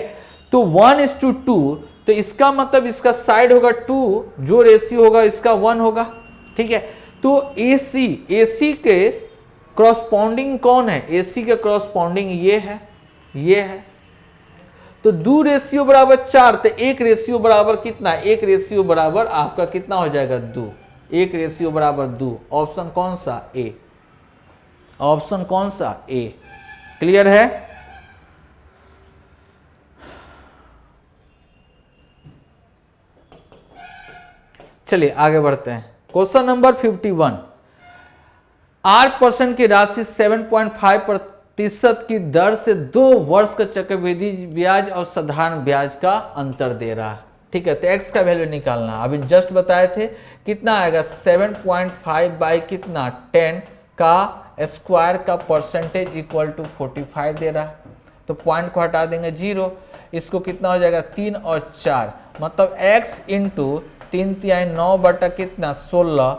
तो 1 इज टू 2, तो इसका मतलब इसका साइड होगा 2, जो रेशियो होगा इसका 1 होगा। ठीक है, तो AC के क्रॉसपॉन्डिंग कौन है, AC के क्रॉसपॉन्डिंग ये है, ये है। तो 2 रेशियो बराबर 4, तो 1 रेशियो बराबर कितना, 1 रेशियो बराबर आपका कितना हो जाएगा 2, 1 रेशियो बराबर 2। ऑप्शन कौन सा ए, ऑप्शन कौन सा ए। क्लियर है, चलिए आगे बढ़ते हैं। क्वेश्चन नंबर 51, 8% की राशि 7.5% की दर से 2 वर्ष का चक्रवृद्धि ब्याज और साधारण ब्याज का अंतर दे रहा है। ठीक है, तो x का वैल्यू निकालना, अभी जस्ट बताए थे कितना आएगा 7.5 बाई कितना 10 का स्क्वायर का परसेंटेज इक्वल टू 45 दे रहा है। तो पॉइंट को हटा देंगे 0, इसको कितना हो जाएगा 3 और 4, मतलब x इंटू 3 तिहाई 9 बटा कितना 16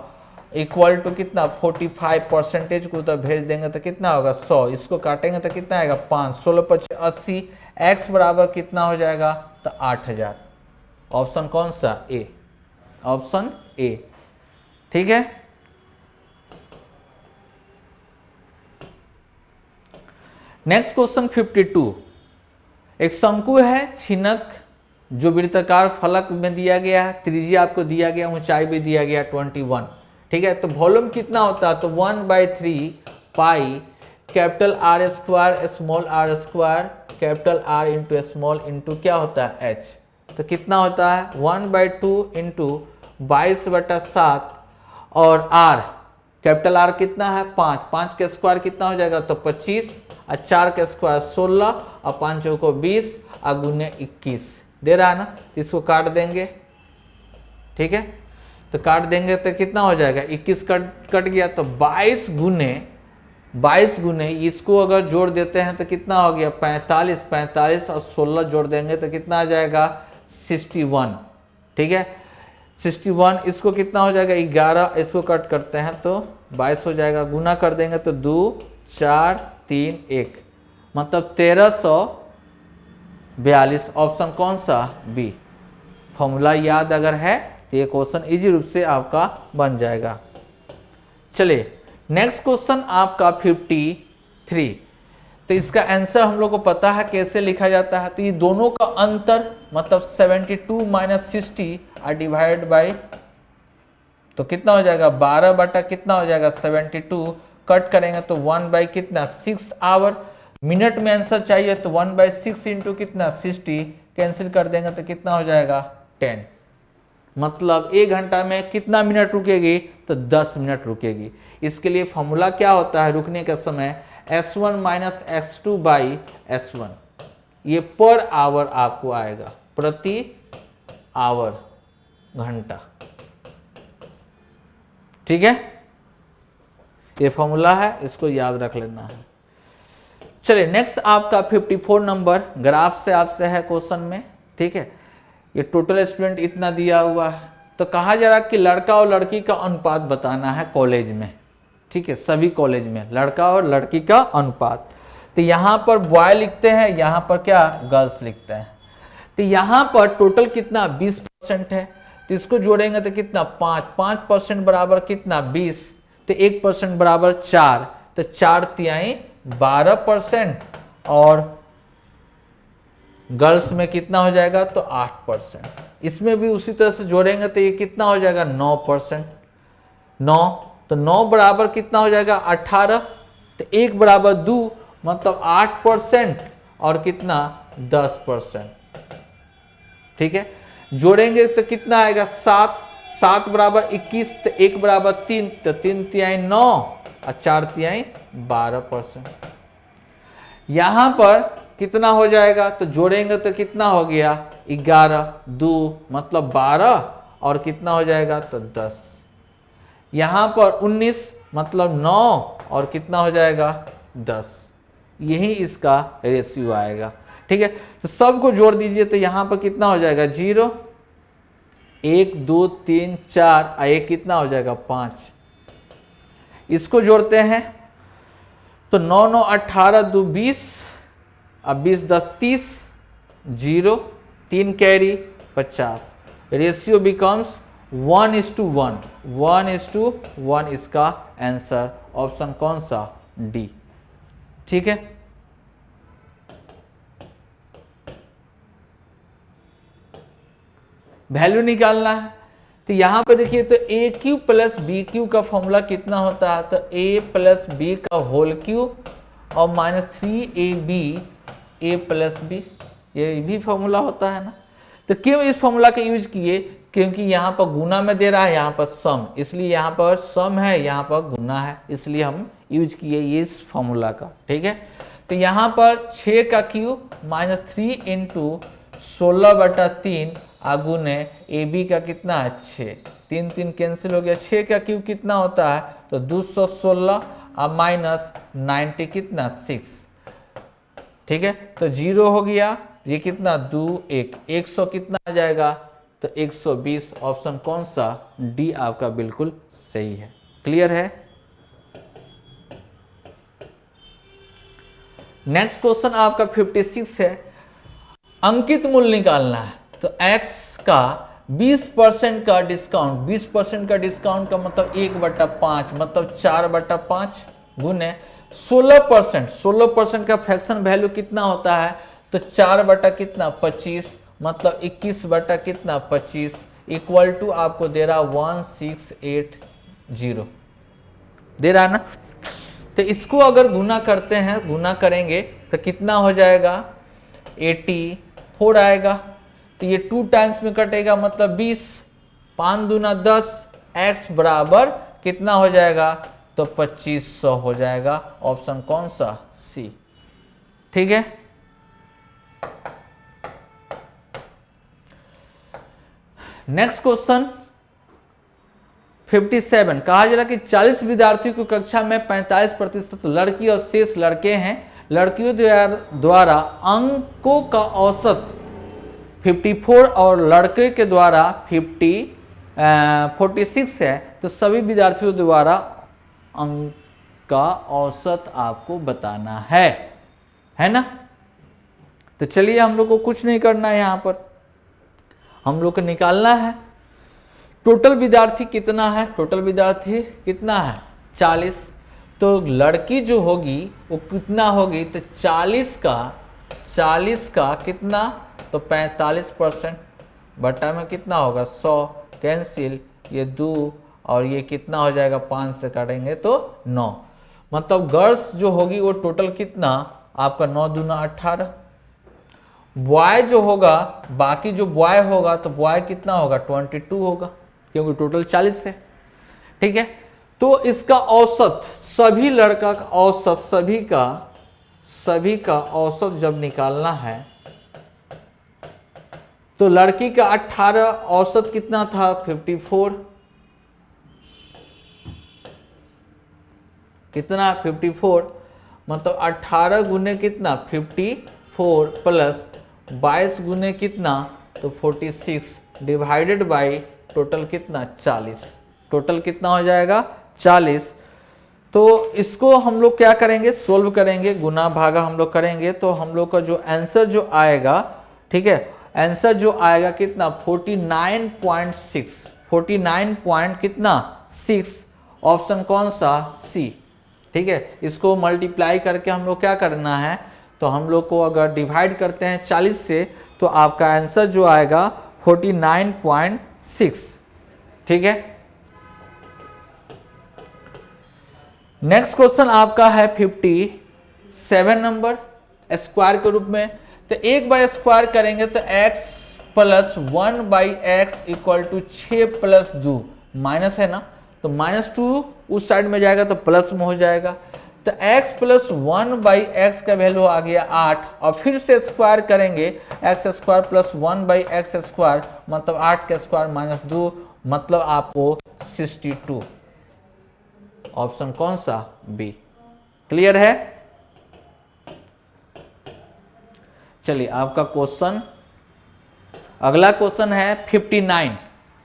इक्वल टू कितना 45 परसेंटेज को तो भेज देंगे तो कितना होगा 100, इसको काटेंगे तो कितना आएगा 5, 16 25 80, x बराबर कितना हो जाएगा तो 8000। ऑप्शन कौन सा ए, ऑप्शन ए। ठीक है, नेक्स्ट क्वेश्चन 52। एक शंकु है छिनक जो वृत्ताकार फलक में दिया गया है, त्रिज्या आपको दिया गया, ऊंचाई भी दिया गया 21। ठीक है, तो वॉल्यूम कितना होता है तो 1/3 pi capital R square small R square capital R into small into क्या होता है एच। तो कितना होता है 1/2 इंटू 22/7 और आर कैपिटल आर कितना है 5, 5 के स्क्वायर कितना हो जाएगा तो 25 और 4 के स्क्वायर 16 और 5 को 20 और गुने 21 दे रहा है ना, इसको काट देंगे। ठीक है, तो काट देंगे तो कितना हो जाएगा 21 कट गया तो 22 गुने इसको अगर जोड़ देते हैं तो कितना हो गया 45, 45 और 16 जोड़ देंगे तो कितना आ जाएगा 61। ठीक है, 61 इसको कितना हो जाएगा 11, इसको कट करते हैं तो 22 हो जाएगा, गुना कर देंगे तो 2 4 3 1 मतलब 1342। ऑप्शन कौन सा बी। फॉर्मूला याद अगर है तो ये क्वेश्चन इजी रूप से आपका बन जाएगा। चलिए नेक्स्ट क्वेश्चन आपका 53। तो इसका आंसर हम लोग को पता है कैसे लिखा जाता है। तो ये दोनों का अंतर मतलब 72 माइनस 60 और डिवाइड बाई तो कितना हो जाएगा 12 बटा कितना हो जाएगा 72, कट करेंगे तो 1 बाई कितना 6 आवर। मिनट में आंसर चाहिए तो 1/6 इंटू कितना 60 कैंसिल कर देंगे तो कितना हो जाएगा 10। मतलब 1 घंटा में कितना मिनट रुकेगी तो 10 मिनट रुकेगी। इसके लिए फॉर्मूला क्या होता है रुकने का समय S1 minus S2 by S1, ये पर आवर आपको आएगा, प्रति आवर घंटा। ठीक है, ये फॉर्मूला है, इसको याद रख लेना है। चलिए नेक्स्ट आपका 54 नंबर ग्राफ से आपसे है क्वेश्चन में। ठीक है, ये टोटल स्टूडेंट इतना दिया हुआ है, तो कहा जा रहा कि लड़का और लड़की का अनुपात बताना है कॉलेज में। ठीक है, सभी कॉलेज में लड़का और लड़की का अनुपात। तो यहाँ पर बॉय लिखते हैं, यहाँ पर क्या गर्ल्स लिखते हैं। तो यहाँ पर टोटल कितना 20% है, तो इसको जोड़ेंगे तो कितना 5% बराबर कितना 20, तो 1% बराबर 4, तो 4 तिहाई 12% और गर्ल्स में कितना हो जाएगा तो 8%। इसमें भी उसी तरह से जोड़ेंगे तो ये कितना हो जाएगा 9%। 9 तो 9 बराबर कितना हो जाएगा 18, तो 1 बराबर 2 मतलब 8% और कितना 10%। ठीक है, जोड़ेंगे तो कितना आएगा 7, 7 बराबर 21, तो 1 बराबर 3, तो 3 तिहाई 9 और 4 तिहाई 12%। यहां पर कितना हो जाएगा तो जोड़ेंगे तो कितना हो गया 11, 2 मतलब 12 और कितना हो जाएगा तो 10। यहां पर 19 मतलब 9 और कितना हो जाएगा 10। यही इसका रेशियो आएगा। ठीक है, तो सबको जोड़ दीजिए तो यहां पर कितना हो जाएगा 0, 1 2 3 4 और 1 कितना हो जाएगा 5। इसको जोड़ते हैं तो 9 9 18 2 20, अब 20 10 30, 0 3 कैरी 50। रेशियो बिकम्स 1:1, 1:1 इसका आंसर। ऑप्शन कौन सा डी। ठीक है, वैल्यू निकालना है। तो यहां पे देखिए तो A Q plus B Q का फॉर्मूला कितना होता है तो ए प्लस बी का होल क्यूब और -3ab ए प्लस बी, ये भी फॉर्मूला होता है ना। तो क्यों इस फॉर्मूला का यूज किए, क्योंकि यहाँ पर गुना में दे रहा है, यहाँ पर सम, इसलिए यहाँ पर सम है, यहाँ पर गुना है, इसलिए हम यूज किए ये इस फॉर्मूला का। ठीक है, तो यहाँ पर 6 का क्यूब -3 इंटू 16/3 आगुने ए बी का कितना है 6, 3 3 कैंसिल हो गया, 6 का क्यूब कितना होता है तो 216 और -90 कितना 6। ठीक है, तो 0 हो गया, ये कितना 2 1 100 कितना आ जाएगा तो 120। ऑप्शन कौन सा डी आपका बिल्कुल सही है। क्लियर है। नेक्स्ट क्वेश्चन आपका 56 है, अंकित मूल्य निकालना है। तो x का 20% का डिस्काउंट, 20% का डिस्काउंट का मतलब 1/5 मतलब 4/5 गुने 16%, 16% का फ्रैक्शन वैल्यू कितना होता है, तो 4 बटा कितना 25 मतलब 21 बटा कितना 25 इक्वल टू आपको दे रहा 1680 दे रहा है ना। तो इसको अगर गुना करते हैं, गुना करेंगे तो कितना हो जाएगा 84 आएगा। तो ये 2 टाइम्स में कटेगा मतलब 20, 5 दूना 10, x बराबर कितना हो जाएगा, तो 2500 हो जाएगा। ऑप्शन कौन सा, सी। ठीक है। नेक्स्ट क्वेश्चन 57, कहा जा रहा कि 40 विद्यार्थियों की कक्षा में 45% लड़की और शेष लड़के हैं। लड़कियों द्वारा अंकों का औसत 54 और लड़के के द्वारा 46 है। तो सभी विद्यार्थियों द्वारा अंक का औसत आपको बताना है ना। तो चलिए हम लोग को कुछ नहीं करना है, यहाँ पर हम लोग को निकालना है टोटल विद्यार्थी कितना है। टोटल विद्यार्थी कितना है 40। तो लड़की जो होगी वो कितना होगी, तो 40 का कितना, तो 45% बटा में कितना होगा 100 कैंसिल, ये 2 और ये कितना हो जाएगा 5 से काटेंगे तो 9। मतलब गर्ल्स जो होगी वो टोटल कितना आपका 9 दूना 18। बॉय जो होगा, बाकी जो बॉय होगा तो बॉय कितना होगा 22 होगा, क्योंकि टोटल 40 है। ठीक है। तो इसका औसत, सभी लड़का का औसत, सभी का औसत जब निकालना है तो लड़की का 18 औसत कितना था 54, कितना 54 मतलब 18 गुने कितना 54 प्लस 22 गुने कितना तो 46 डिवाइडेड बाई टोटल कितना 40, टोटल कितना हो जाएगा 40। तो इसको हम लोग क्या करेंगे, सोल्व करेंगे, गुना भागा हम लोग करेंगे। तो हम लोग का जो आंसर जो आएगा, ठीक है, आंसर जो आएगा कितना 49.6, 49 पॉइंट कितना 6। ऑप्शन कौन सा, सी। ठीक है। इसको मल्टीप्लाई करके हम लोग क्या करना है, तो हम लोग को अगर डिवाइड करते हैं 40 से तो आपका आंसर जो आएगा 49.6। ठीक है। नेक्स्ट क्वेश्चन आपका है 57 नंबर, स्क्वायर के रूप में। तो एक बार स्क्वायर करेंगे तो x plus 1/x equal to 6 plus 2 minus है ना, तो -2 उस साइड में जाएगा तो प्लस में हो जाएगा। तो x प्लस 1/x का वैल्यू आ गया 8 और फिर से स्क्वायर करेंगे x square plus 1/x square मतलब 8 का स्क्वायर -2 मतलब आपको 62। ऑप्शन कौन सा, बी। क्लियर है। चलिए आपका क्वेश्चन, अगला क्वेश्चन है 59।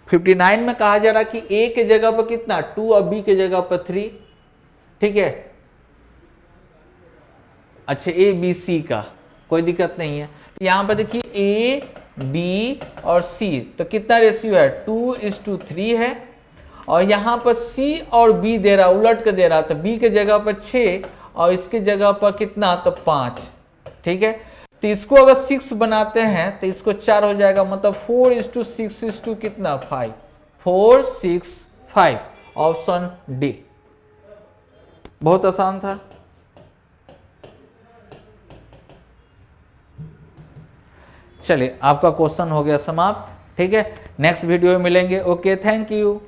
59 में कहा जा रहा कि a के जगह पर कितना 2 और b के जगह पर 3। ठीक है। अच्छा a b c का कोई दिक्कत नहीं है। यहां पर देखिए a b और c तो कितना रेशियो है 2:3 है और यहाँ पर C और B दे रहा, उलट के दे रहा। तो B के जगह पर 6 और इसके जगह पर कितना तो 5। ठीक है। तो इसको अगर 6 बनाते हैं तो इसको 4 हो जाएगा मतलब 4:6 कितना 5, 4 6 5। Option D. बहुत आसान था। चलिए आपका क्वेश्चन हो गया समाप्त। ठीक है। नेक्स्ट वीडियो में मिलेंगे। Okay, thank you.